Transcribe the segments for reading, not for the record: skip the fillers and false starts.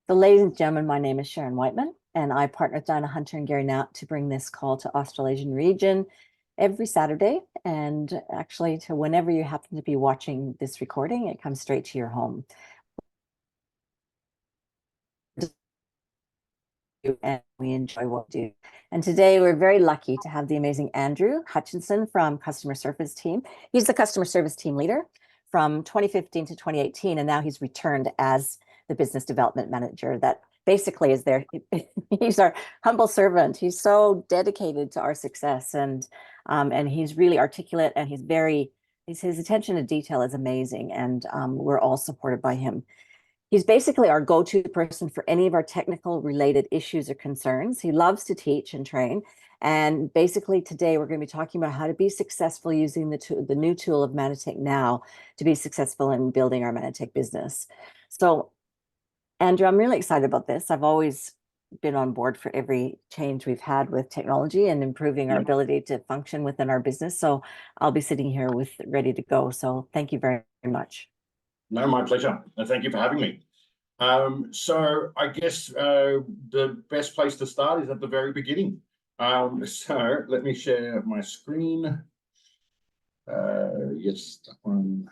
So, ladies and gentlemen, my name is Sharon Whiteman, and I partner with Dinah Hunter and Gary Knapp to bring this call to Australasian region every Saturday. And actually, to whenever you happen to be watching this recording, it comes straight to your home. And we enjoy what we do. And today we're very lucky to have the amazing Andrew Hutchinson from customer service team. He's the customer service team leader from 2015 to 2018, and now he's returned as the business development manager that basically is there. He's our humble servant. He's so dedicated to our success, and he's really articulate, and his attention to detail is amazing, and we're all supported by him. He's basically our go-to person for any of our technical related issues or concerns. He loves to teach and train. And basically today we're going to be talking about how to be successful using the new tool of Mannatech Now to be successful in building our Mannatech business. So Andrew, I'm really excited about this. I've always been on board for every change we've had with technology and improving our ability to function within our business. So I'll be sitting here ready to go. So thank you very much. No, my pleasure. Thank you for having me. So I guess the best place to start is at the very beginning. So let me share my screen. Yes, that one.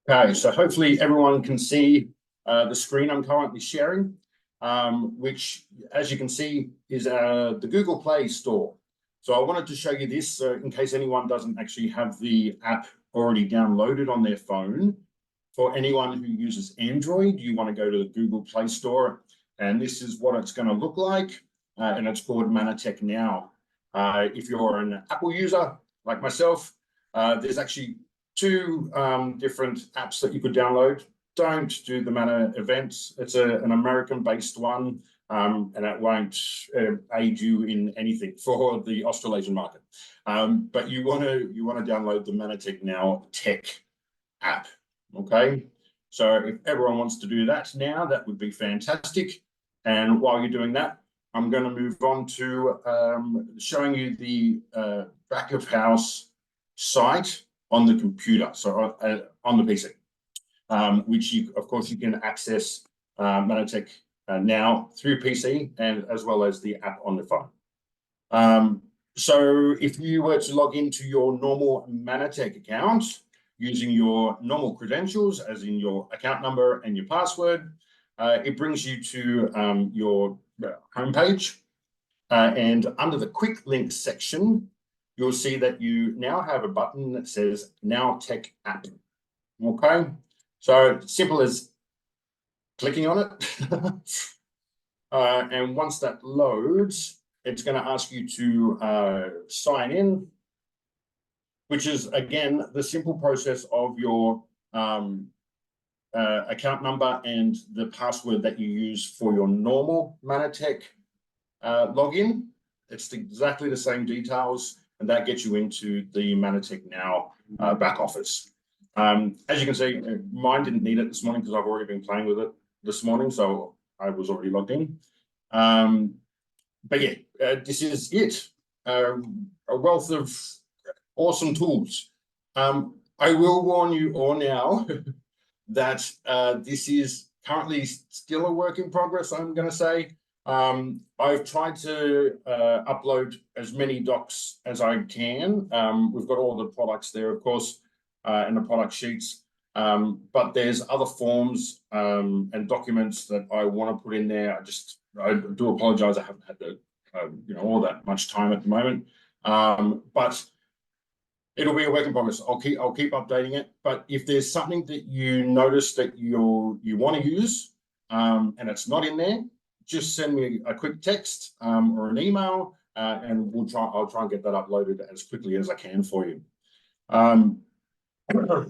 Okay, so hopefully everyone can see the screen I'm currently sharing, which, as you can see, is the Google Play Store. So I wanted to show you this in case anyone doesn't actually have the app already downloaded on their phone. For anyone who uses Android, you want to go to the Google Play Store, and this is what it's going to look like, and it's called Mannatech Now. If you're an Apple user like myself, there's actually two different apps that you could download. Don't do the Manna events. It's an American-based one, and it won't aid you in anything for the Australasian market. But you want to download the Mannatech Now Tech app. Okay, so if everyone wants to do that now, that would be fantastic. And while you're doing that, I'm going to move on to showing you the back of house site on the computer, so on the PC, which of course you can access Mannatech now through PC and as well as the app on the phone. So if you were to log into your normal Mannatech account using your normal credentials, as in your account number and your password, it brings you to your homepage. And under the quick links section, you'll see that you now have a button that says Now Tech App. Okay, so simple as clicking on it. And once that loads, it's going to ask you to sign in, which is, again, the simple process of your account number and the password that you use for your normal Mannatech login. It's exactly the same details, and that gets you into the Mannatech Now back office. As you can see, mine didn't need it this morning because I've already been playing with it this morning, so I was already logged in. But yeah, this is it. A wealth of awesome tools. I will warn you all now that this is currently still a work in progress, I'm going to say. I've tried to upload as many docs as I can. We've got all the products there, of course, and the product sheets. But there's other forms and documents that I want to put in there. I do apologize. I haven't had all that much time at the moment. But it'll be a work in progress. I'll keep updating it. But if there's something that you notice that you want to use and it's not in there, just send me a quick text or an email, and I'll try and get that uploaded as quickly as I can for you.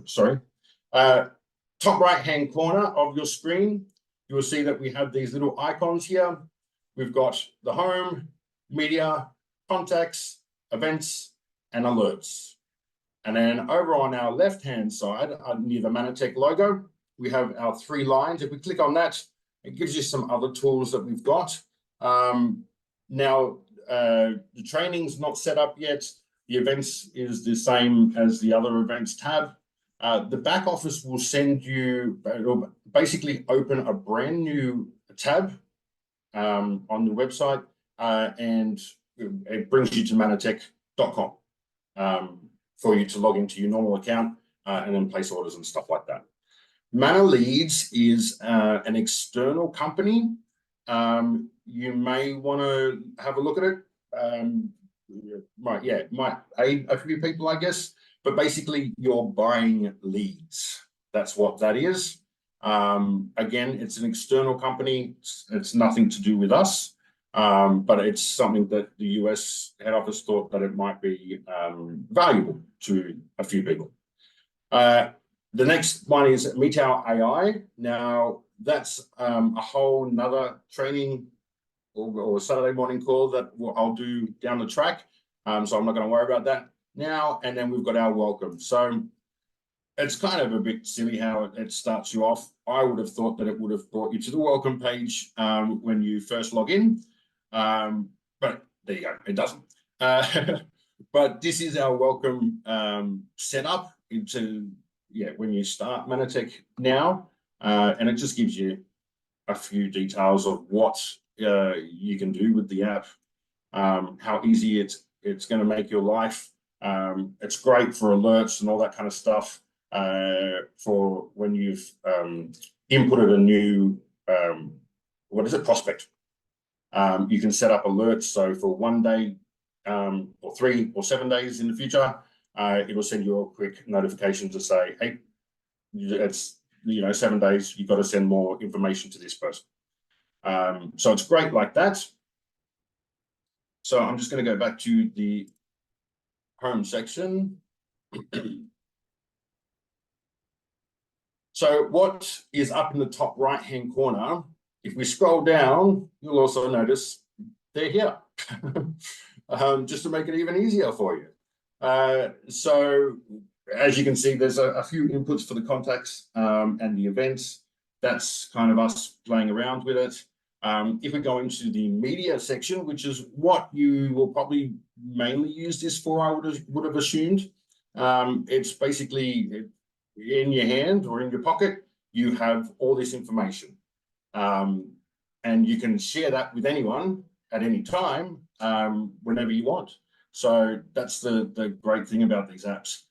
Sorry. Top right-hand corner of your screen, you will see that we have these little icons here. We've got the home, media, contacts, events, and alerts. And then over on our left-hand side, near the Mannatech logo, we have our three lines. If we click on that, it gives you some other tools that we've got. Now, the training's not set up yet. The events is the same as the other events tab. The back office will send you, it'll basically open a brand new tab on the website, and it brings you to mannatech.com for you to log into your normal account and then place orders and stuff like that. Manna Leads is an external company. You may want to have a look at it. Might aid a few people, I guess. But basically, you're buying leads. That's what that is. Again, it's an external company. It's nothing to do with us, but it's something that the US head office thought that it might be valuable to a few people. The next one is Meet Our AI. Now, that's a whole nother training or Saturday morning call that I'll do down the track. So I'm not going to worry about that now. And then we've got our welcome. So it's kind of a bit silly how it starts you off. I would have thought that it would have brought you to the welcome page when you first log in. But there you go, it doesn't. But this is our welcome setup into, when you start Mannatech now. And it just gives you a few details of what you can do with the app, how easy it's going to make your life. It's great for alerts and all that kind of stuff for when you've inputted a new, prospect. You can set up alerts. So for 1 day or 3 or 7 days in the future, it'll send you a quick notification to say, hey, it's 7 days, you've got to send more information to this person. So it's great like that. So I'm just going to go back to the home section. So what is up in the top right-hand corner, if we scroll down, you'll also notice they're here, just to make it even easier for you. So as you can see, there's a few inputs for the contacts and the events. That's kind of us playing around with it. If we go into the media section, which is what you will probably mainly use this for, I would have assumed. It's basically in your hand or in your pocket, you have all this information. And you can share that with anyone at any time, whenever you want. So that's the great thing about these apps.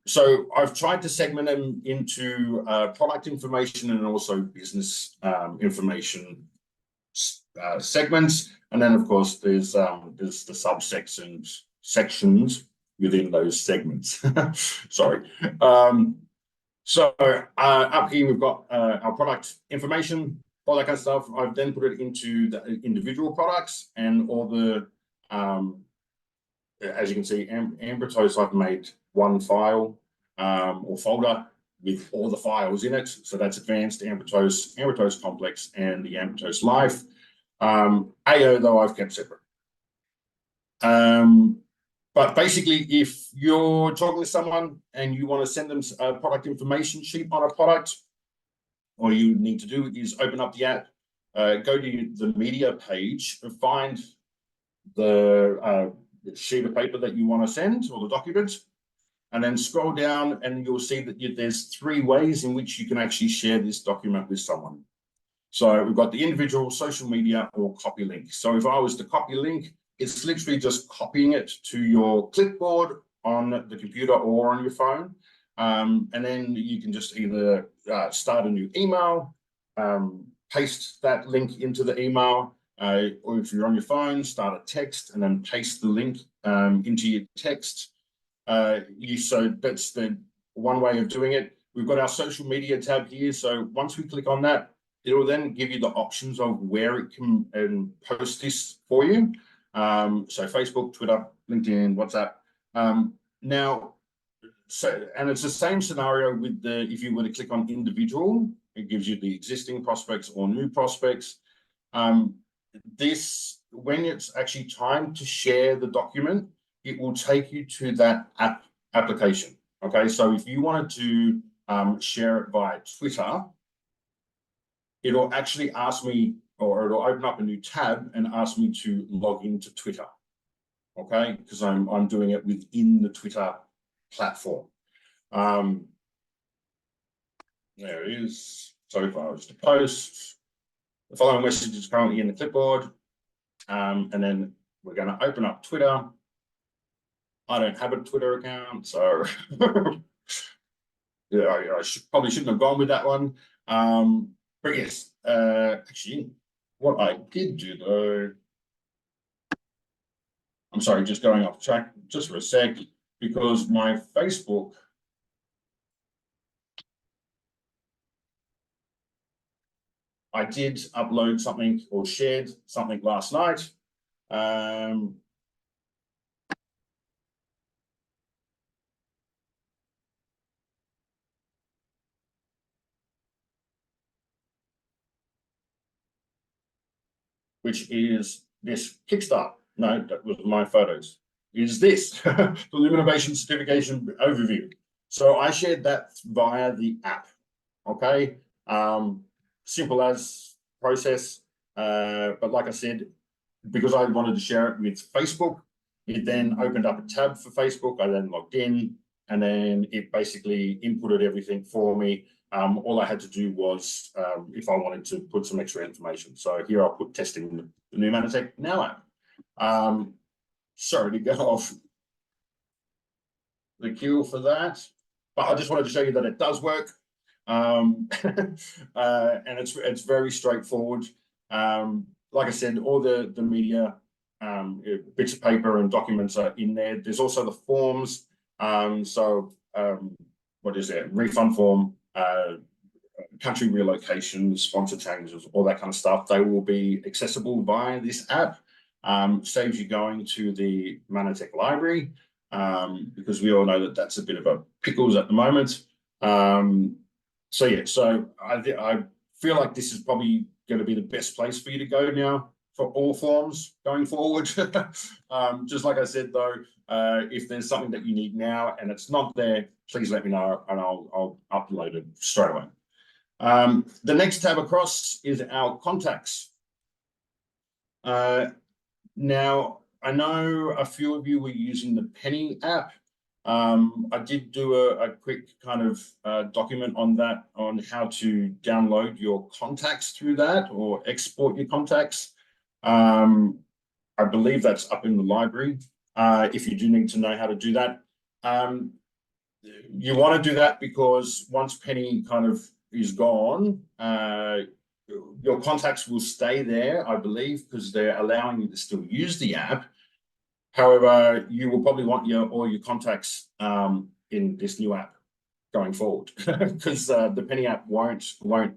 So I've tried to segment them into product information and also business information segments. And then, of course, there's the sections within those segments. Sorry. So up here, we've got our product information, all that kind of stuff. I've then put it into the individual products and all the, as you can see, Ambertoast, I've made one file or folder with all the files in it. So that's advanced Ambertoast, Ambertoast complex, and the Ambertoast life. AO, though, I've kept separate. But basically, if you're talking to someone and you want to send them a product information sheet on a product, all you need to do is open up the app, go to the media page, and find the sheet of paper that you want to send or the document, and then scroll down and you'll see that there's 3 ways in which you can actually share this document with someone. So we've got the individual, social media, or copy link. So if I was to copy link, it's literally just copying it to your clipboard on the computer or on your phone. And then you can just either start a new email, paste that link into the email, or if you're on your phone, start a text and then paste the link into your text. So that's the one way of doing it. We've got our social media tab here. So once we click on that, it will then give you the options of where it can post this for you. So Facebook, Twitter, LinkedIn, WhatsApp. And it's the same scenario with if you were to click on individual, it gives you the existing prospects or new prospects. This, when it's actually time to share the document, it will take you to that application. Okay, so if you wanted to share it via Twitter, it'll actually ask me, or it'll open up a new tab and ask me to log into Twitter. Okay, because I'm doing it within the Twitter platform. There it is. So far as the post. The following message is currently in the clipboard. And then we're going to open up Twitter. I don't have a Twitter account, so yeah, I probably shouldn't have gone with that one. But yes, actually, what I did do though, I'm sorry, just going off track just for a sec, because my Facebook, I did upload something or shared something last night. Which is this Kickstart. No, that was my photos. Is this the Illumination Certification Overview? So I shared that via the app. Okay, simple as process. But like I said, because I wanted to share it with Facebook, it then opened up a tab for Facebook. I then logged in, and then it basically inputted everything for me. All I had to do was, if I wanted to put some extra information. So here I'll put testing the new Mannatech Now app. Sorry to go off the queue for that, but I just wanted to show you that it does work. And it's very straightforward. Like I said, all the media bits of paper and documents are in there. There's also the forms. What is it? Refund form, country relocation, sponsor changes, all that kind of stuff. They will be accessible via this app. Saves you going to the Mannatech library, because we all know that that's a bit of a pickles at the moment. So yeah, so I feel like this is probably going to be the best place for you to go now for all forms going forward. Just like I said, though, if there's something that you need now and it's not there, please let me know and I'll upload it straight away. The next tab across is our contacts. Now, I know a few of you were using the Penny app. I did do a quick kind of document on that, on how to download your contacts through that or export your contacts. I believe that's up in the library. If you do need to know how to do that, you want to do that because once Penny kind of is gone, your contacts will stay there, I believe, because they're allowing you to still use the app. However, you will probably want all your contacts in this new app going forward, because the Penny app won't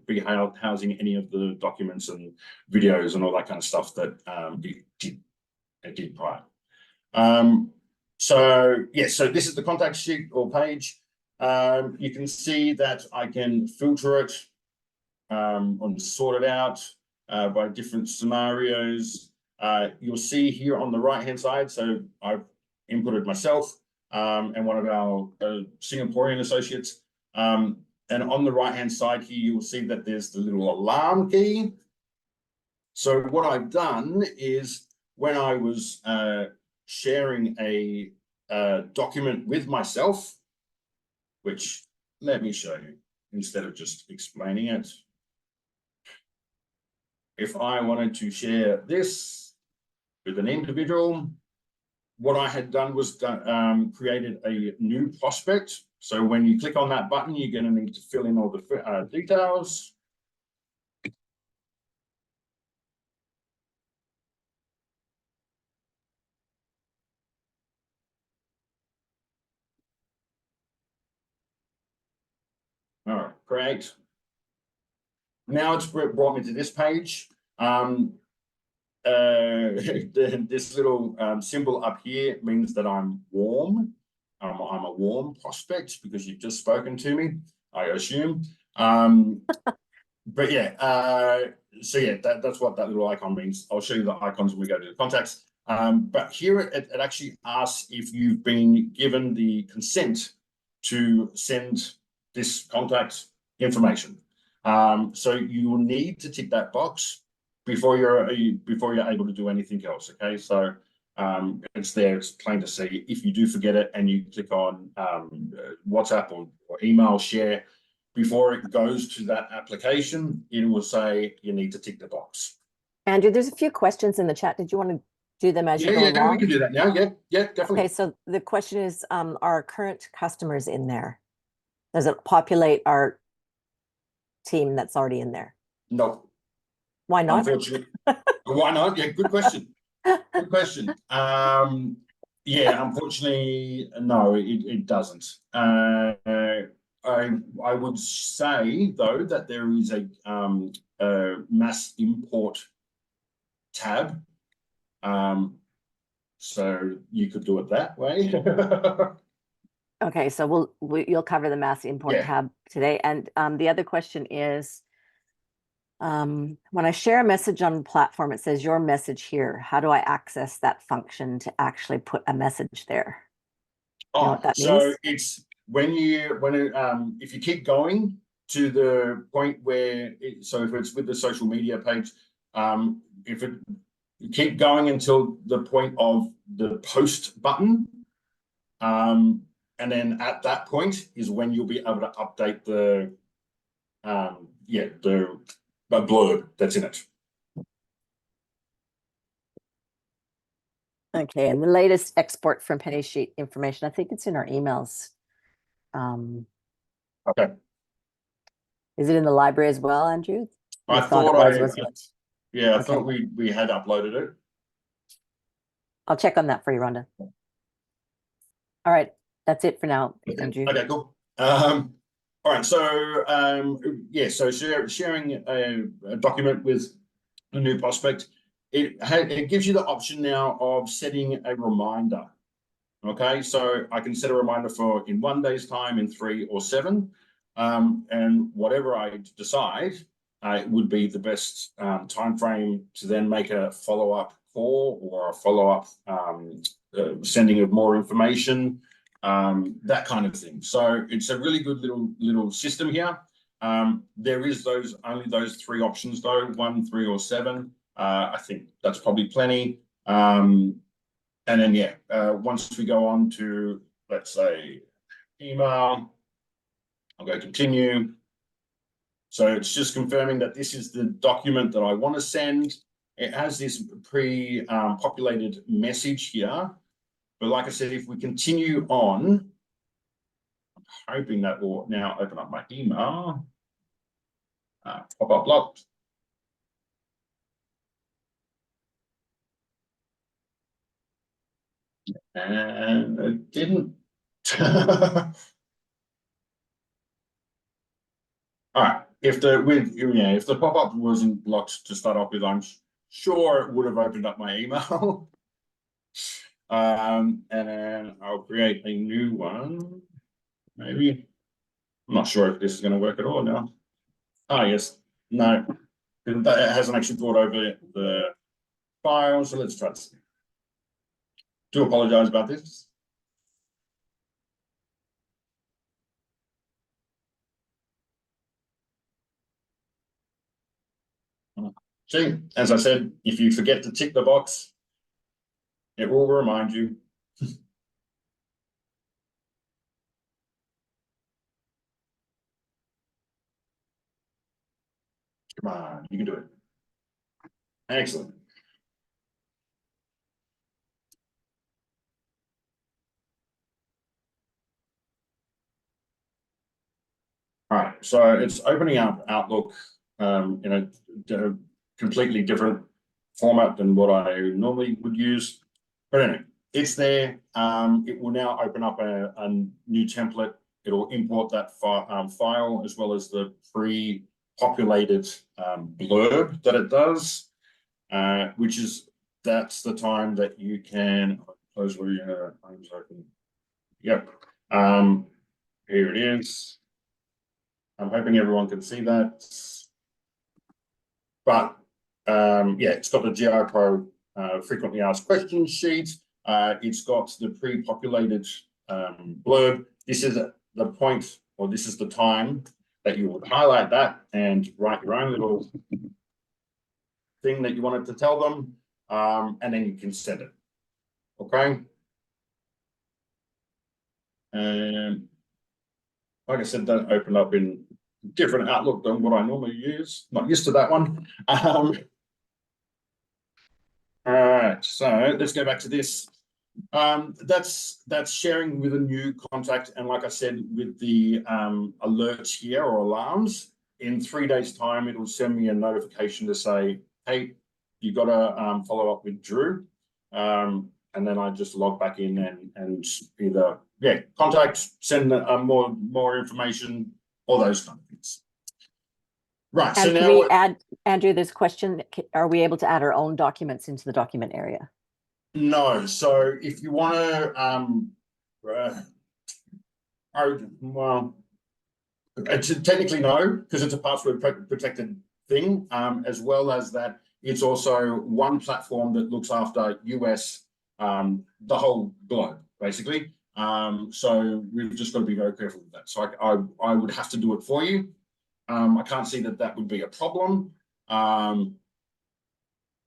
be housing any of the documents and videos and all that kind of stuff that it did prior. So yes, so this is the contact sheet or page. You can see that I can filter it and sort it out by different scenarios. You'll see here on the right hand side, so I've inputted myself and one of our Singaporean associates, and on the right hand side here you will see that there's the little alarm key. So what I've done is, when I was sharing a document with myself, which let me show you instead of just explaining it. If I wanted to share this with an individual, what I had done was created a new prospect. So when you click on that button, you're going to need to fill in all the details. All right, great. Now it's brought me to this page. This little symbol up here means that I'm warm. I'm a warm prospect because you've just spoken to me, I assume. But yeah, so yeah, that's what that little icon means. I'll show you the icons when we go to the contacts. But here it actually asks if you've been given the consent to send this contact information. So you will need to tick that box before you're able to do anything else. Okay, so It's there, it's plain to see. If you do forget it and you click on WhatsApp or email share, before it goes to that application, it will say you need to tick the box. Andrew, there's a few questions in the chat. Did you want to do them as you go along? We can do that now. Yeah, definitely. Okay, so the question is, are current customers in there? Does it populate our team that's already in there? No. Why not? Unfortunately. Why not? Yeah, good question. Good question. Yeah, unfortunately, no, it doesn't. I would say though that there is a mass import tab. So you could do it that way. Okay, so you'll cover the mass import tab today. And the other question is, when I share a message on the platform, it says your message here. How do I access that function to actually put a message there? You know what that means? It's if you keep going to the point where so if it's with the social media page, you keep going until the point of the post button, and then at that point is when you'll be able to update the blurb that's in it. Okay, and the latest export from Penny Sheet information, I think it's in our emails. Okay. Is it in the library as well, Andrew? I thought we had uploaded it. I'll check on that for you, Rhonda. All right, that's it for now, Andrew. Okay, cool. All right, so so sharing a document with a new prospect, it gives you the option now of setting a reminder. Okay, so I can set a reminder for in 1 day's time, in 3 or 7, and whatever I decide, it would be the best time frame to then make a follow-up call or a follow-up sending of more information, that kind of thing. So it's a really good little system here. There is only those 3 options though, 1, 3 or 7. I think that's probably plenty. And then once we go on to, let's say, email, I'll go continue. So it's just confirming that this is the document that I want to send. It has this pre-populated message here. But like I said, if we continue on, I'm hoping that will now open up my email. Pop-up locked. And it didn't. All right. If the pop-up wasn't blocked to start off with, I'm sure it would have opened up my email. And then I'll create a new one. Maybe. I'm not sure if this is going to work at all now. Ah, yes. No. It hasn't actually brought over the file, so let's try this. Do apologize about this. See, as I said, if you forget to tick the box, it will remind you. Come on, you can do it. Excellent. All right, so it's opening up Outlook in a completely different format than what I normally would use. But anyway, it's there. It will now open up a new template. It'll import that file as well as the pre-populated blurb that it does, that's the time that you can close where your home's open. Yep. Here it is. I'm hoping everyone can see that. But it's got the GI Pro frequently asked questions sheet. It's got the pre-populated blurb. This is the point, or this is the time that you would highlight that and write your own little thing that you wanted to tell them, and then you can send it. Okay. And like I said, that opened up in different Outlook than what I normally use. Not used to that one. All right, so let's go back to this. That's sharing with a new contact, and like I said, with the alerts here or alarms, in 3 days' time, it will send me a notification to say, "Hey, you got to follow up with Drew," and then I just log back in and either contact, send more information, all those kind of things. Right. And so can now we add, Andrew, this question, are we able to add our own documents into the document area? No. So if you want to, well, technically no, because it's a password protected thing, as well as that it's also one platform that looks after US, the whole globe, basically. So we've just got to be very careful with that. So I would have to do it for you. I can't see that would be a problem.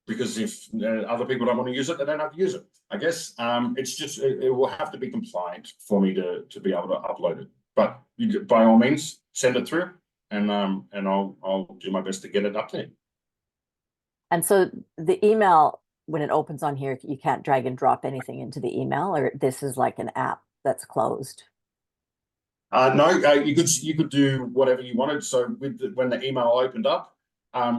Because if other people don't want to use it, they don't have to use it. I guess it's just it will have to be compliant for me to be able to upload it. But by all means, send it through, and I'll do my best to get it up there. And so the email, when it opens on here, you can't drag and drop anything into the email, or this is like an app that's closed. No, you could do whatever you wanted. So when the email opened up,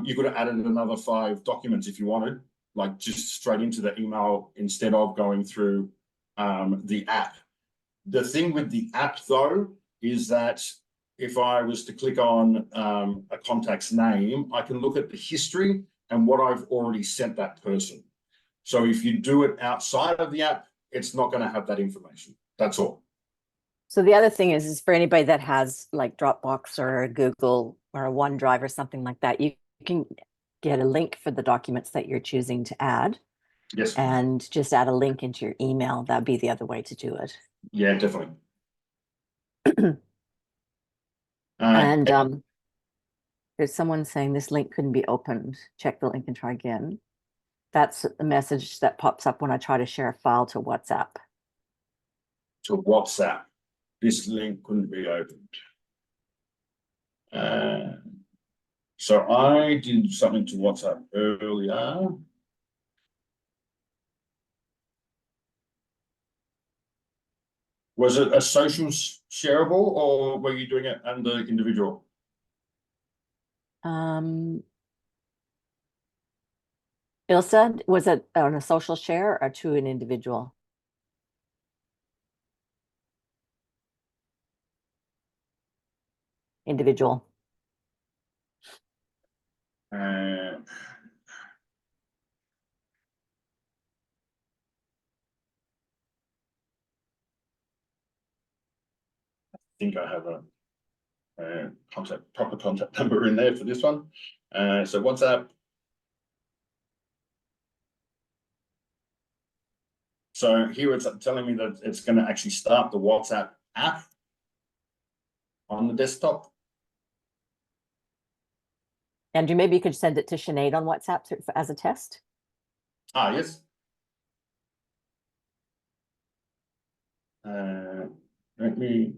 you could have added another 5 documents if you wanted, like just straight into the email instead of going through the app. The thing with the app, though, is that if I was to click on a contact's name, I can look at the history and what I've already sent that person. So if you do it outside of the app, it's not going to have that information. That's all. So the other thing is for anybody that has like Dropbox or a Google or a OneDrive or something like that, you can get a link for the documents that you're choosing to add. Yes. And just add a link into your email. That'd be the other way to do it. Yeah, definitely. And there's someone saying this link couldn't be opened. Check the link and try again. That's the message that pops up when I try to share a file to WhatsApp. To WhatsApp. This link couldn't be opened. So I did something to WhatsApp earlier. Was it a social shareable, or were you doing it under individual? Ilsa, was it on a social share or to an individual? Individual. I think I have a proper contact number in there for this one. So WhatsApp. So here it's telling me that it's going to actually start the WhatsApp app on the desktop. Andrew, maybe you could send it to Sinead on WhatsApp as a test. Yes. Let me.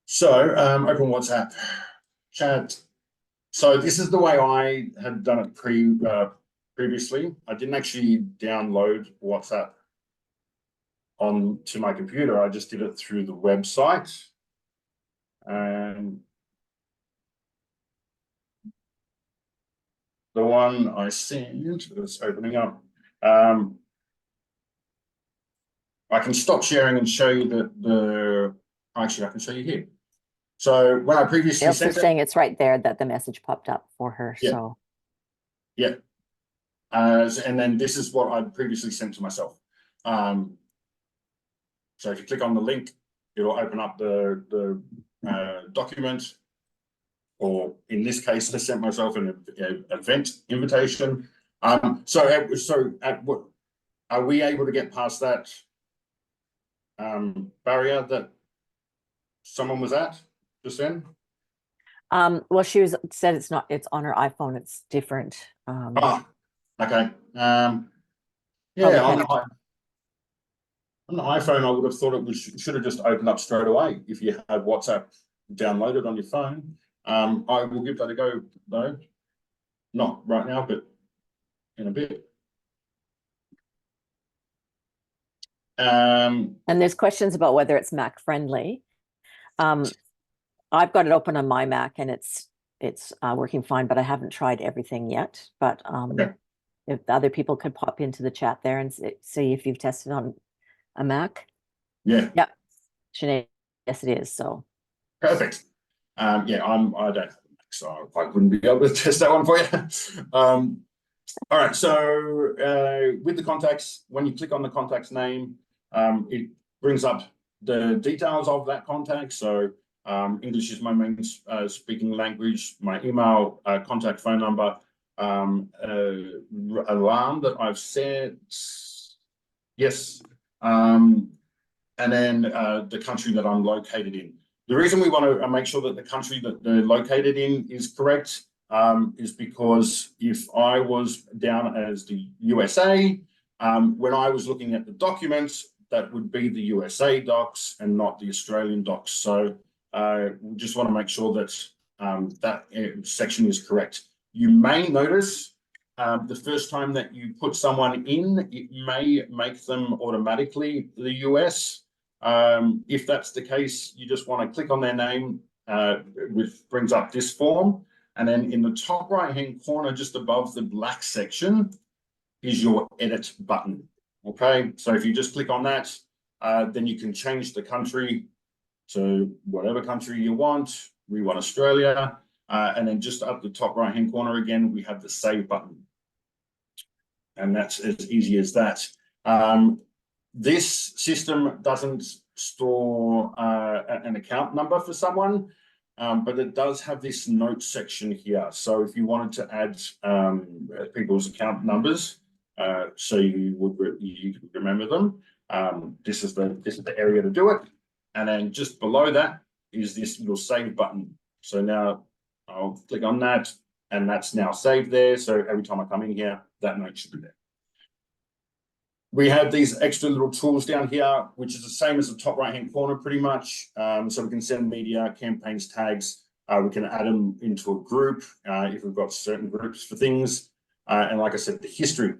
So open WhatsApp chat. So this is the way I had done it previously. I didn't actually download WhatsApp onto my computer. I just did it through the website. The one I sent is opening up. I can stop sharing and show you actually I can show you here. So when I previously sent it, saying it's right there that the message popped up for her. Yeah. So yeah. And then this is what I'd previously sent to myself. So if you click on the link, it'll open up the document, or in this case, I sent myself an event invitation. So at what are we able to get past that barrier that someone was at just then? well, she said it's on her iPhone, it's different. Okay. Yeah, Probably on the iPhone, I would have thought should have just opened up straight away if you have WhatsApp downloaded on your phone. I will give that a go though. Not right now, but in a bit. And there's questions about whether it's Mac friendly. I've got it open on my Mac and it's working fine, but I haven't tried everything yet. But Okay. if other people could pop into the chat there and see if you've tested on a Mac. Yeah. Yep. Sinead, yes, it is. So Perfect. Yeah, I don't have a Mac, so I wouldn't be able to test that one for you. All right, so with the contacts, when you click on the contact's name, it brings up the details of that contact. So English is my main speaking language, my email, contact phone number, alarm that I've set, yes, and then the country that I'm located in. The reason we want to make sure that the country that they're located in is correct is because if I was down as the USA, when I was looking at the documents, that would be the USA docs and not the Australian docs. So we just want to make sure that that section is correct. You may notice the first time that you put someone in, it may make them automatically the US. If that's the case, you just want to click on their name, which brings up this form. And then in the top right-hand corner, just above the black section, is your edit button. Okay, so if you just click on that, then you can change the country to whatever country you want. We want Australia. And then just up the top right-hand corner again, we have the save button. And that's as easy as that. This system doesn't store an account number for someone, but it does have this note section here. So if you wanted to add people's account numbers, so you could remember them, this is the area to do it. And then just below that is this little save button. So now I'll click on that, and that's now saved there. So every time I come in here, that note should be there. We have these extra little tools down here, which is the same as the top right-hand corner pretty much. So we can send media, campaigns, tags. We can add them into a group if we've got certain groups for things. And like I said, the history.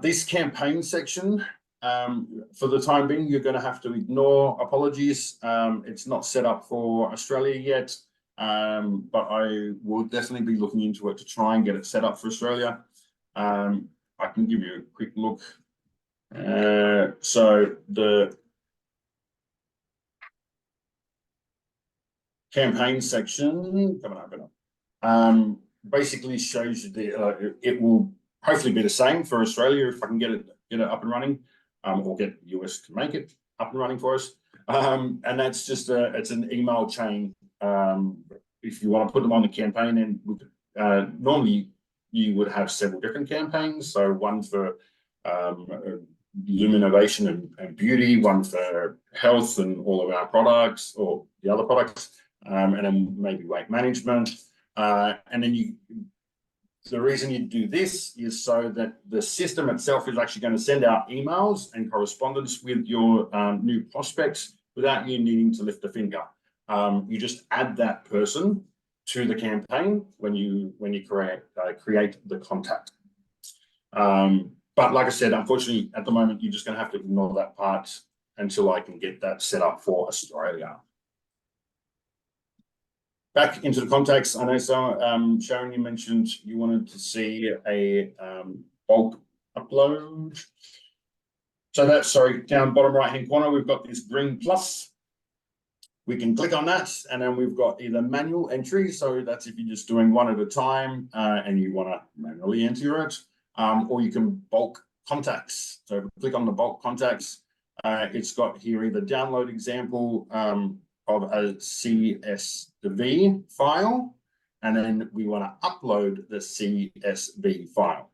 This campaign section, for the time being, you're going to have to ignore. Apologies. It's not set up for Australia yet, but I will definitely be looking into it to try and get it set up for Australia. I can give you a quick look. So the campaign section coming up, basically shows you the. It will hopefully be the same for Australia if I can get it up and running, or get US to make it up and running for us. And that's just it's an email chain. If you want to put them on the campaign, and normally you would have several different campaigns. So one for illumination and beauty, one for health and all of our products or the other products, and then maybe weight management. And then the reason you do this is so that the system itself is actually going to send out emails and correspondence with your new prospects without you needing to lift a finger. You just add that person to the campaign when you create the contact. But like I said, unfortunately, at the moment, you're just going to have to ignore that part until I can get that set up for Australia. Back into the contacts, I know Sharon, you mentioned you wanted to see a bulk upload. So that's, sorry, down bottom right-hand corner, we've got this green plus. We can click on that, and then we've got either manual entry. So that's if you're just doing one at a time and you want to manually enter it, or you can bulk contacts. So if we click on the bulk contacts, it's got here either download example of a CSV file, and then we want to upload the CSV file.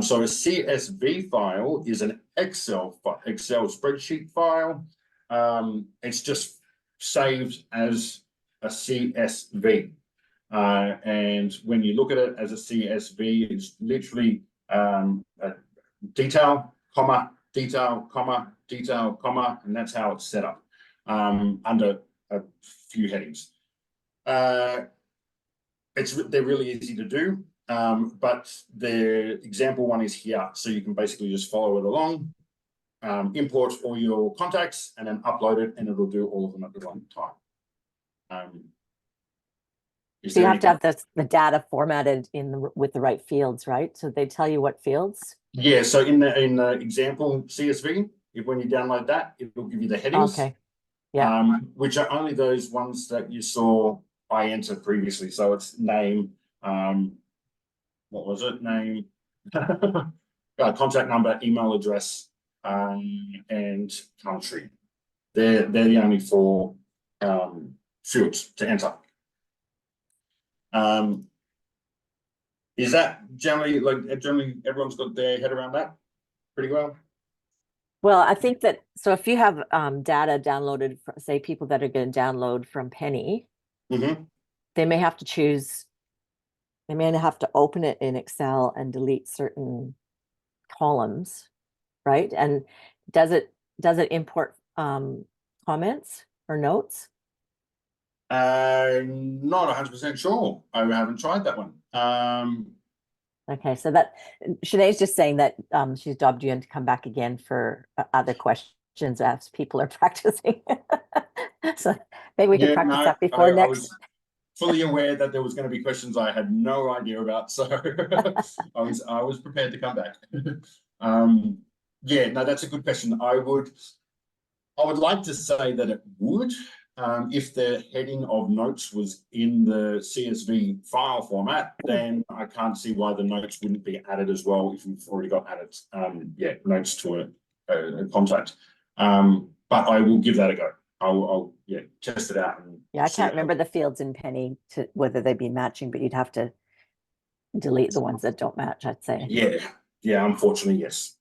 So a CSV file is an Excel spreadsheet file. It's just saved as a CSV. And when you look at it as a CSV, it's literally detail, comma, detail, comma, detail, comma, and that's how it's set up under a few headings. They're really easy to do, but the example one is here, so you can basically just follow it along, import all your contacts, and then upload it, and it'll do all of them at the one time. So you have to have the data formatted with the right fields, right? So they tell you what fields. Yeah, so in the example CSV, when you download that, it will give you the headings. Okay. Yeah. Which are only those ones that you saw I entered previously. So it's name, what was it? Name, contact number, email address, and country. They're the only four fields to enter. Is that generally everyone's got their head around that pretty well? Well, I think that, so if you have data downloaded, say people that are going to download from Penny, they may have to choose, they may have to open it in Excel and delete certain columns, right? And does it import comments or notes? Not 100% sure. I haven't tried that one. Okay, so that Sinead's just saying that she's dubbed you in to come back again for other questions as people are practicing. So maybe we can practice that before next. I was fully aware that there was going to be questions I had no idea about, so I was prepared to come back. Yeah, no, that's a good question. I would like to say that it would. If the heading of notes was in the CSV file format, then I can't see why the notes wouldn't be added as well if you've already got added, notes to a contact. But I will give that a go. I'll test it out. I can't remember the fields in Penny to whether they'd be matching, but you'd have to delete the ones that don't match, I'd say. Yeah, unfortunately, yes.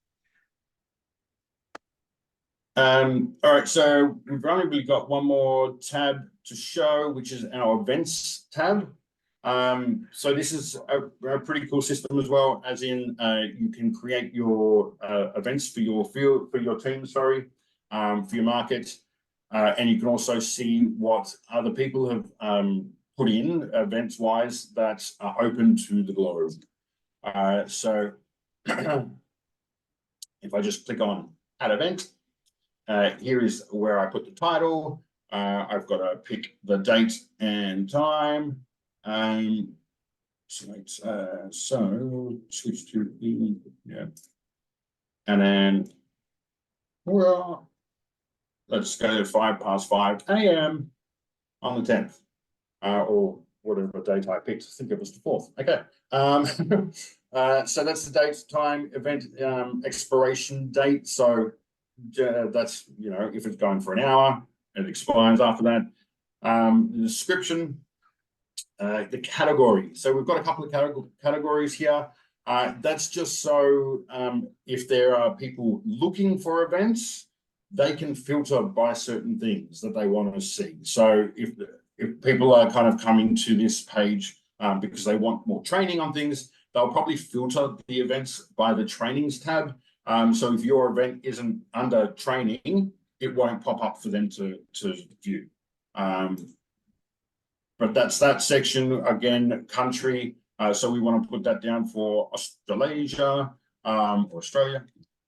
All right, so we've only really got one more tab to show, which is our events tab. So this is a pretty cool system as well, as in you can create your events for your field, for your team, for your market, and you can also see what other people have put in events wise that are open to the globe. So if I just click on add event, here is where I put the title. I've got to pick the date and time. So switch to and then let's go to 5:05 a.m. on the 10th, or whatever date I picked. I think it was the 4th. Okay. So that's the date, time, event, expiration date. So that's, if it's going for an hour, it expires after that. The description, the category. So we've got a couple of categories here. That's just so if there are people looking for events, they can filter by certain things that they want to see. So if people are kind of coming to this page because they want more training on things, they'll probably filter the events by the trainings tab. So if your event isn't under training, it won't pop up for them to view. But that's that section. Again, country. So we want to put that down for Australasia or Australia.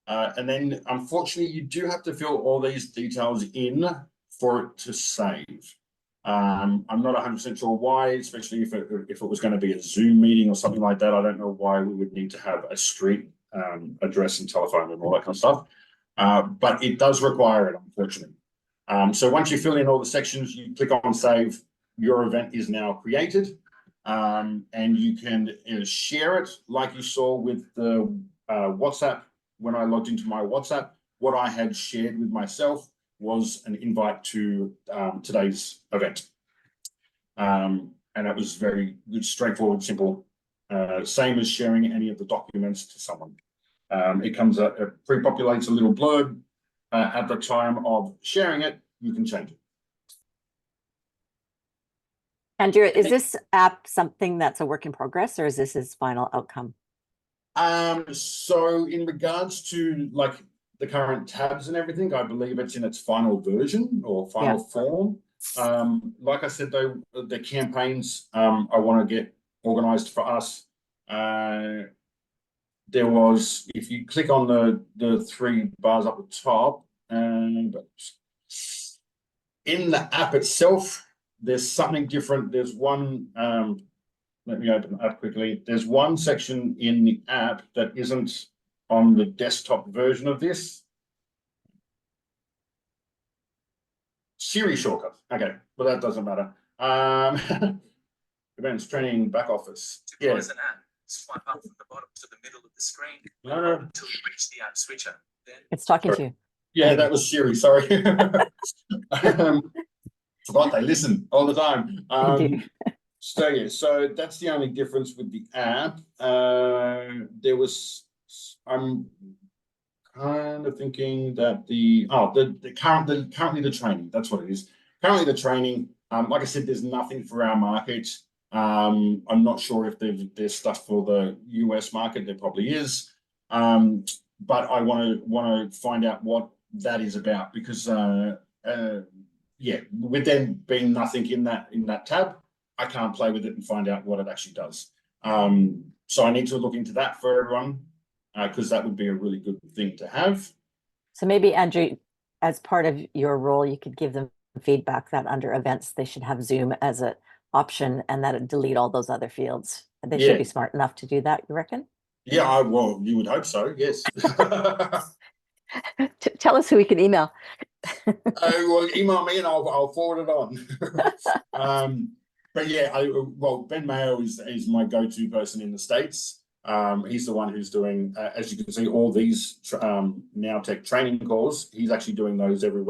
And then unfortunately, you do have to fill all these details in for it to save. I'm not 100% sure why, especially if it was going to be a Zoom meeting or something like that. I don't know why we would need to have a street address and telephone and all that kind of stuff. But it does require it, unfortunately. So once you fill in all the sections, you click on save, your event is now created. And you can share it like you saw with the WhatsApp. When I logged into my WhatsApp, what I had shared with myself was an invite to today's event. And it was very good, straightforward, simple. Same as sharing any of the documents to someone. It comes up, it pre-populates a little blurb. At the time of sharing it, you can change it. Andrew, is this app something that's a work in progress, or is this his final outcome? So in regards to like the current tabs and everything, I believe it's in its final version or final form. Like I said, though, the campaigns I want to get organized for us. There was, if you click on the three bars up the top, and in the app itself, there's something different. There's one, let me open the app quickly. There's one section in the app that isn't on the desktop version of this. Siri shortcut. Okay, but that doesn't matter. Events, training, back office. To close an app, swipe up from the bottom to the middle of the screen. No. Until you reach the app switcher. Then It's talking to you. Yeah, that was Siri. Sorry. Forgot they listen all the time. So yeah, so that's the only difference with the app. There was, I'm kind of thinking that currently the training, that's what it is. Currently the training, like I said, there's nothing for our market. I'm not sure if there's stuff for the US market. There probably is, but I want to find out what that is about, because yeah, with them being nothing in that tab, I can't play with it and find out what it actually does. So I need to look into that for everyone, because that would be a really good thing to have. So maybe, Andrew, as part of your role, you could give them feedback that under events, they should have Zoom as an option, and that it delete all those other fields. They should be smart enough to do that, you reckon? Yeah, well, you would hope so, yes. Tell us who we can email. Well, email me and I'll forward it on. But yeah, well, Ben Mayo is my go-to person in the States. He's the one who's doing, as you can see, all these Mannatech training calls. He's actually doing those every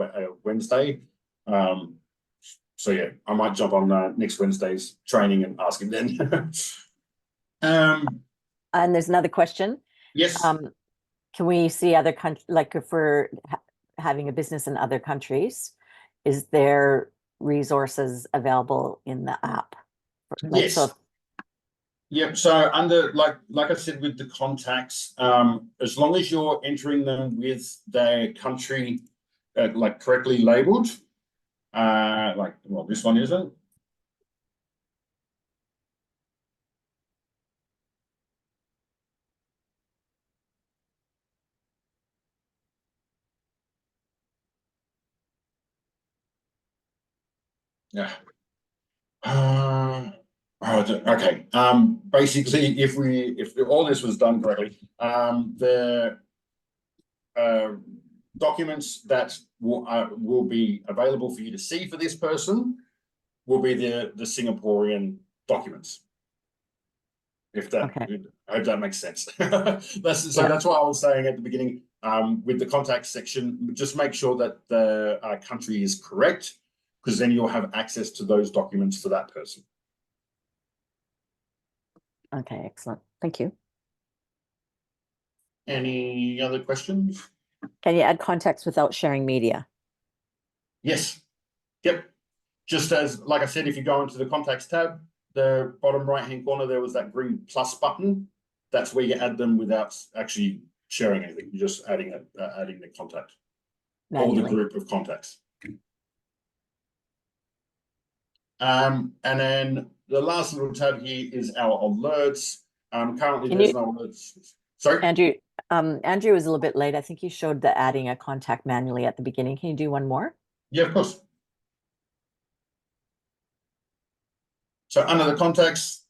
Wednesday. So yeah, I might jump on next Wednesday's training and ask him then. And there's another question. Yes. Can we see other countries, like if we're having a business in other countries, is there resources available in the app? Like, yes. So Yep. So under like I said with the contacts, as long as you're entering them with their country like correctly labeled, like, well, this one isn't. Yeah. Okay. Basically, if all this was done correctly, the documents that will be available for you to see for this person will be the Singaporean documents. If that, I hope that makes sense. That's why I was saying at the beginning, with the contact section, just make sure that the country is correct, because then you'll have access to those documents for that person. Okay, excellent. Thank you. Any other questions? Can you add contacts without sharing media? Yes. Yep. Just as, like I said, if you go into the contacts tab, the bottom right-hand corner, there was that green plus button. That's where you add them without actually sharing anything. You're just adding the contact, or the group of contacts. And then the last little tab here is our alerts. Currently there's no alerts. Sorry? Andrew was a little bit late. I think you showed the adding a contact manually at the beginning. Can you do one more? Yeah, of course. So under the contacts,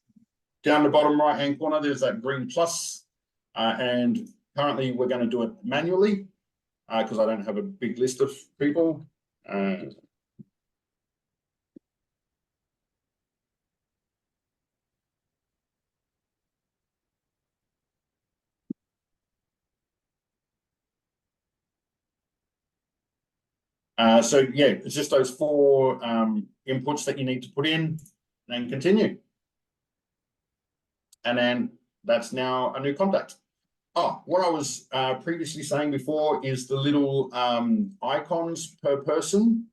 down the bottom right-hand corner, there's that green plus. And currently we're going to do it manually because I don't have a big list of people. So yeah, it's just those four inputs that you need to put in and continue. And then that's now a new contact. Oh, what I was previously saying before is the little icons per person.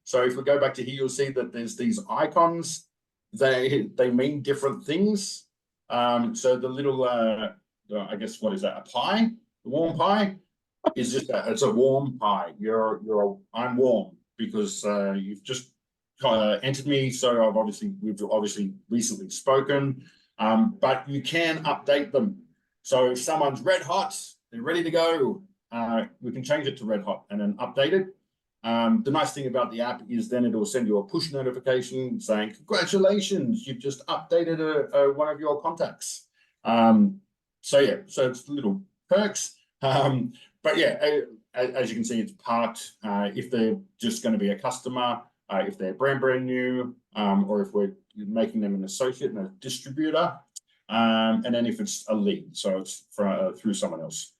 So if we go back to here, you'll see that there's these icons. They mean different things. So the I guess, what is that? A pie? A warm pie is just that. It's a warm pie. I'm warm because you've just entered me. So we've obviously recently spoken, but you can update them. So if someone's red hot, they're ready to go. We can change it to red hot and then update it. The nice thing about the app is then it'll send you a push notification saying, congratulations, you've just updated one of your contacts. So it's little perks. But yeah, as you can see, it's parked. If they're just going to be a customer, if they're brand new, or if we're making them an associate and a distributor, and then if it's a lead, so it's through someone else.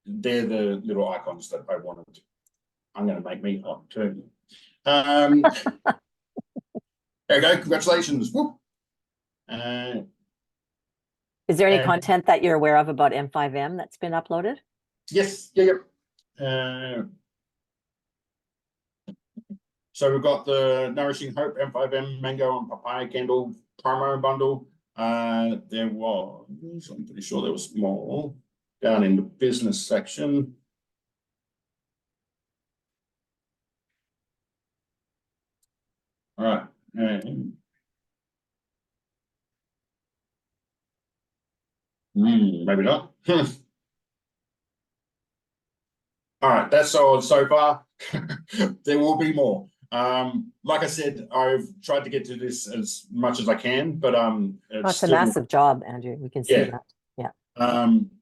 They're the little icons that I wanted. I'm going to make me hot too. There you go. Congratulations. Whoop. Is there any content that you're aware of about M5M that's been uploaded? Yes. Yeah. So we've got the Nourishing Hope M5M Mango and Papaya Candle promo bundle. There was, I'm pretty sure there was more down in the business section. All right. Maybe not. All right, that's all so far. There will be more. Like I said, I've tried to get to this as much as I can, but It's a massive job, Andrew. We can see that. Yeah.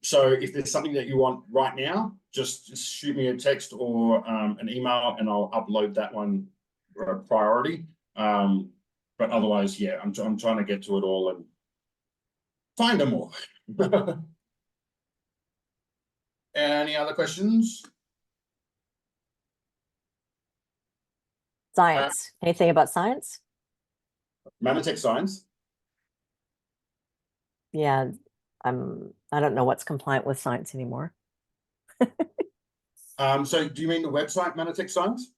So if there's something that you want right now, just shoot me a text or an email, and I'll upload that one priority. But otherwise, yeah, I'm trying to get to it all and find them all. Any other questions? Science. Anything about science? Mannatech science. Yeah, I don't know what's compliant with science anymore. So do you mean the website Mannatech science?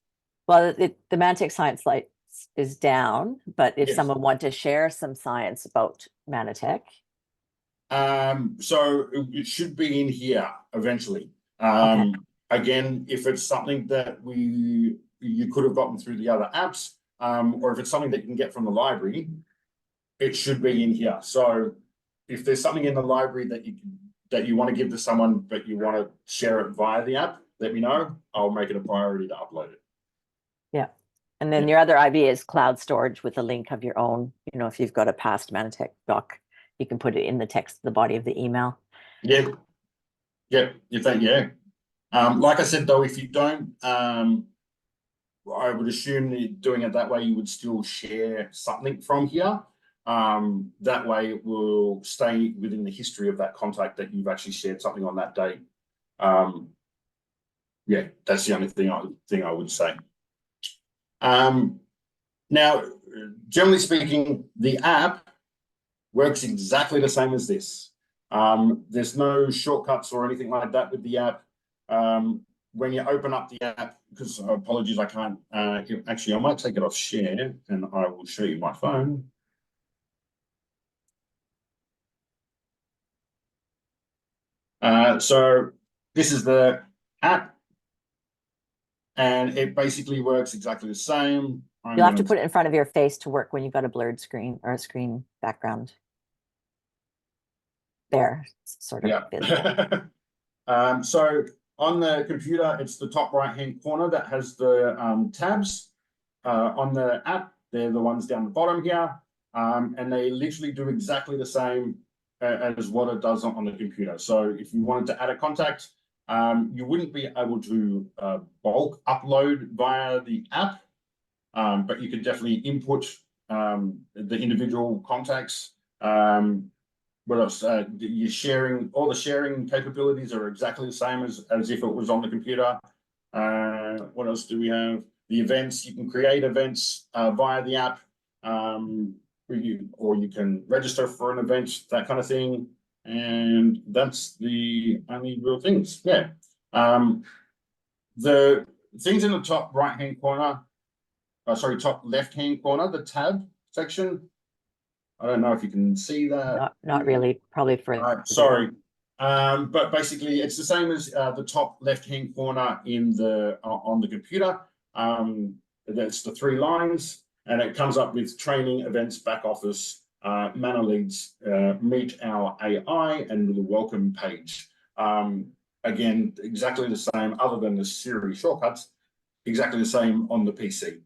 Well, the Mannatech science site is down, but if Yes. someone want to share some science about Mannatech. So it should be in here eventually. Okay. Again, if it's something that you could have gotten through the other apps, or if it's something that you can get from the library, it should be in here. So if there's something in the library that you want to give to someone, but you want to share it via the app, let me know. I'll make it a priority to upload it. Yeah. And then your other IB is cloud storage with a link of your own. You know, if you've got a past Mannatech doc, you can put it in the text, the body of the email. Yeah. Like I said, though, if you don't, I would assume that doing it that way, you would still share something from here. That way it will stay within the history of that contact that you've actually shared something on that date. Yeah, that's the only thing I would say. Now, generally speaking, the app works exactly the same as this. There's no shortcuts or anything like that with the app. When you open up the app, because apologies, I can't, actually, I might take it off share and I will show you my phone. So this is the app, and it basically works exactly the same. You'll have to put it in front of your face to work when you've got a blurred screen or a screen background. There, sort of. Yeah. So on the computer, it's the top right-hand corner that has the tabs. On the app, they're the ones down the bottom here, and they literally do exactly the same as what it does on the computer. So if you wanted to add a contact, you wouldn't be able to bulk upload via the app, but you could definitely input the individual contacts. What else? You're sharing, all the sharing capabilities are exactly the same as if it was on the computer. What else do we have? The events, you can create events via the app, or you can register for an event, that kind of thing. And that's the only real things. Yeah. The things in the top right-hand corner, top left-hand corner, the tab section. I don't know if you can see that. Not really, probably for. Sorry. But basically, it's the same as the top left-hand corner in the on the computer. That's the 3 lines, and it comes up with training, events, back office, Manna leads, meet our AI, and the welcome page. Again, exactly the same, other than the Siri shortcuts, exactly the same on the PC.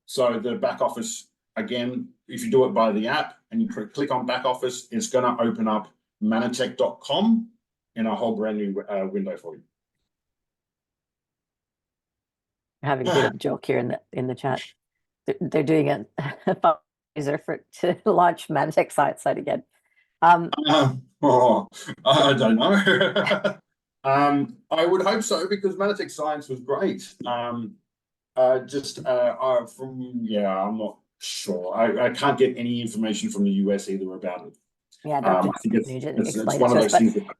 So the back office, again, if you do it by the app and you click on back office, it's going to open up mannatech.com in a whole brand new window for you. Having a bit of a joke here in the chat. They're doing a fundraiser to launch Mannatech Science site again. I don't know. I would hope so, because Mannatech Science was great. I'm not sure. I can't get any information from the US either about it. Yeah, I Dr. think Nugent it's explained one it of to us, those but things that,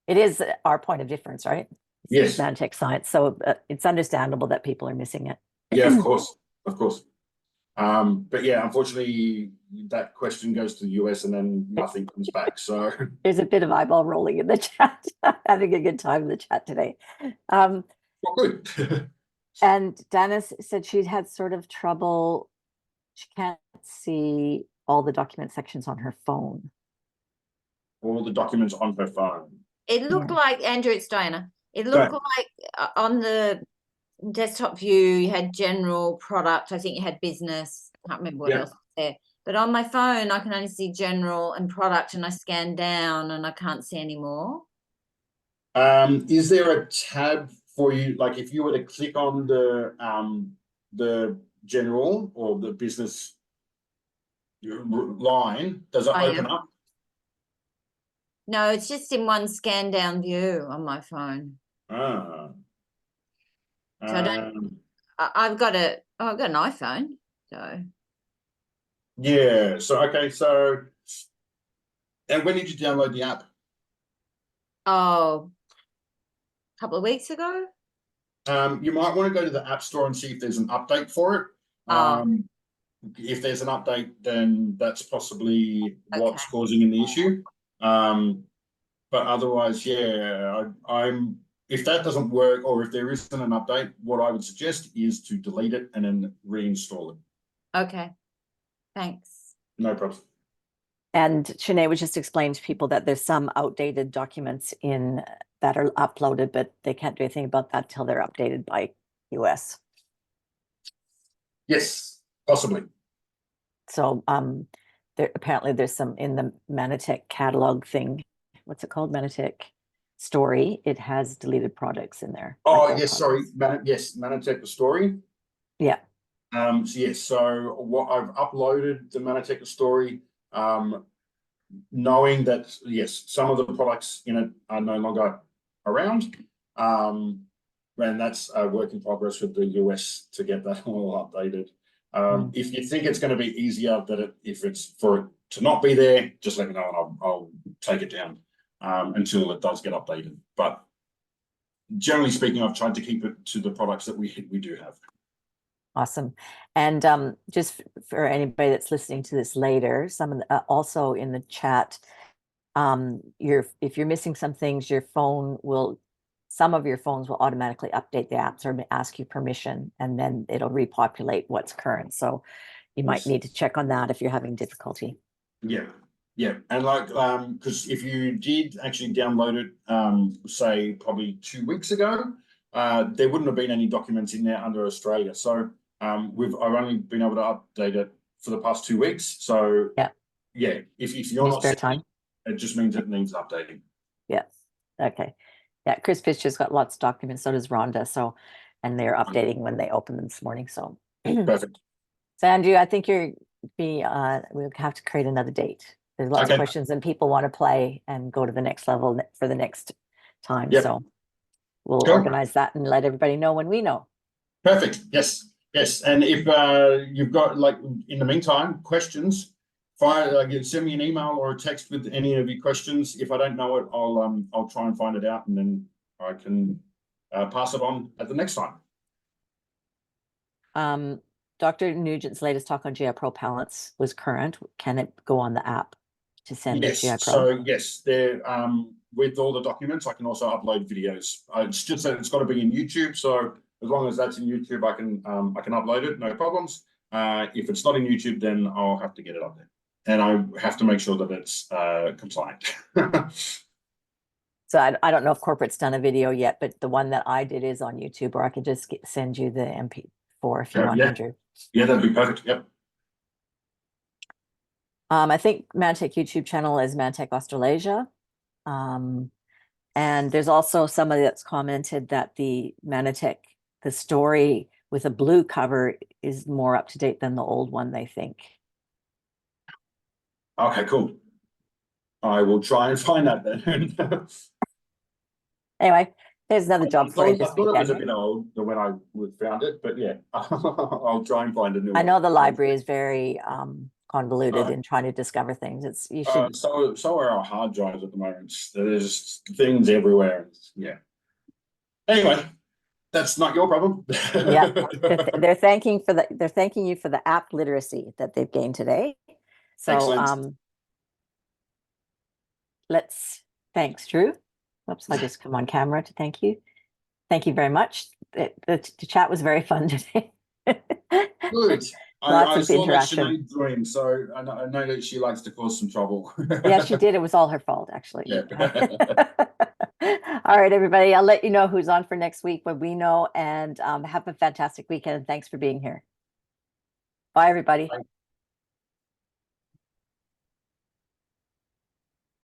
it is our point of difference, right? yes, Mannatech Science. So it's understandable that people are missing it. yeah, of course, of course. But yeah, unfortunately, that question goes to the US and then nothing comes back. So There's a bit of eyeball rolling in the chat. Having a good time in the chat today. well, good. And Dennis said she'd had sort of trouble. She can't see all the document sections on her phone. All the documents on her phone. It looked Yeah. like, Andrew, it's Diana. It looked like on the desktop view, you had general product. I think you had business. I can't remember what else was there. But on my phone, I can only see general and product, and I scan down and I can't see any more. Is there a tab for you? Like if you were to click on the general or the business line, does it open up? No, it's just in one scan down view on my phone. Ah. So I don't. I've got an iPhone. So Yeah. So okay. So, and when did you download the app? Oh, a couple of weeks ago. You might want to go to the App Store and see if there's an update for it. If there's an update, then that's possibly what's causing the issue. But otherwise, yeah, I'm if that doesn't work, or if there isn't an update, what I would suggest is to delete it and then reinstall it. Okay, thanks. No problem. And Sinead was just explaining to people that there's some outdated documents in that are uploaded, but they can't do anything about that till they're updated by US. Yes, possibly. So apparently there's some in the Mannatech catalog thing. What's it called? Mannatech story. It has deleted products in there. Oh, like yes, sorry. Yes, Mannatech the story. Yeah. So yes, so what I've uploaded the Mannatech story, knowing that yes, some of the products in it are no longer around. And that's a work in progress with the US to get that all updated. If you think it's going to be easier that if it's for it to not be there, just let me know and I'll take it down until it does get updated. But generally speaking, I've tried to keep it to the products that we do have. Awesome. And just for anybody that's listening to this later, some of the, also in the chat, if you're missing some things, some of your phones will automatically update the apps or ask you permission, and then it'll repopulate what's current. So you might need to check on that if you're having difficulty. Yeah. Yeah. And like, because if you did actually download it, say probably 2 weeks ago, there wouldn't have been any documents in there under Australia. So I've only been able to update it for the past 2 weeks. So yeah, if you're not spare time, it just means it needs updating. Yes. Okay. Yeah, Chris Pitcher's got lots of documents, so does Rhonda. So, and they're updating when they open them this morning. So Perfect. So Andrew, I think we'll have to create another date. There's lots of questions and people want to play and go to the next level for the next time. So we'll organize that and let everybody know when we know. Perfect. Yes. Yes. And if you've got, like, in the meantime, questions, send me an email or a text with any of your questions. If I don't know it, I'll try and find it out, and then I can pass it on at the next time. Dr. Nugent's latest talk on GI propellants was current. Can it go on the app? to send to GI Yes, Pro? so yes, there with all the documents, I can also upload videos. It's just that it's got to be in YouTube. So as long as that's in YouTube, I can upload it, no problems. If it's not in YouTube, then I'll have to get it up there, and I have to make sure that it's compliant. So I don't know if corporate's done a video yet, but the one that I did is on YouTube, or I could just send you the MP4 if you want, Yeah. Andrew. Yeah, that'd be perfect. Yep. I think Mannatech YouTube channel is Mannatech Australasia. And there's also somebody that's commented that the Mannatech, the story with a blue cover is more up to date than the old one, they think. Okay, cool. I will try and find that then. Anyway, there's another job for you I this thought it was a weekend. bit old when I found it, but yeah, I'll try and find a new I one. know the library is very convoluted in trying to discover things. It's you should So are our hard drives at the moment. There's things everywhere. Yeah. Anyway, that's not your problem. yeah. They're thanking you for the app literacy that they've gained today. So Excellent. thanks, Drew. Oops, I just come on camera to thank you. Thank you very much. The chat was very fun today. Good. Lots I of saw that interaction. Sinead joined, so I know that she likes to cause some trouble. Yeah, she did. It was all her fault, actually. Yeah. All right, everybody. I'll let you know who's on for next week when we know, and have a fantastic weekend. Thanks for being here. Bye, everybody. Bye.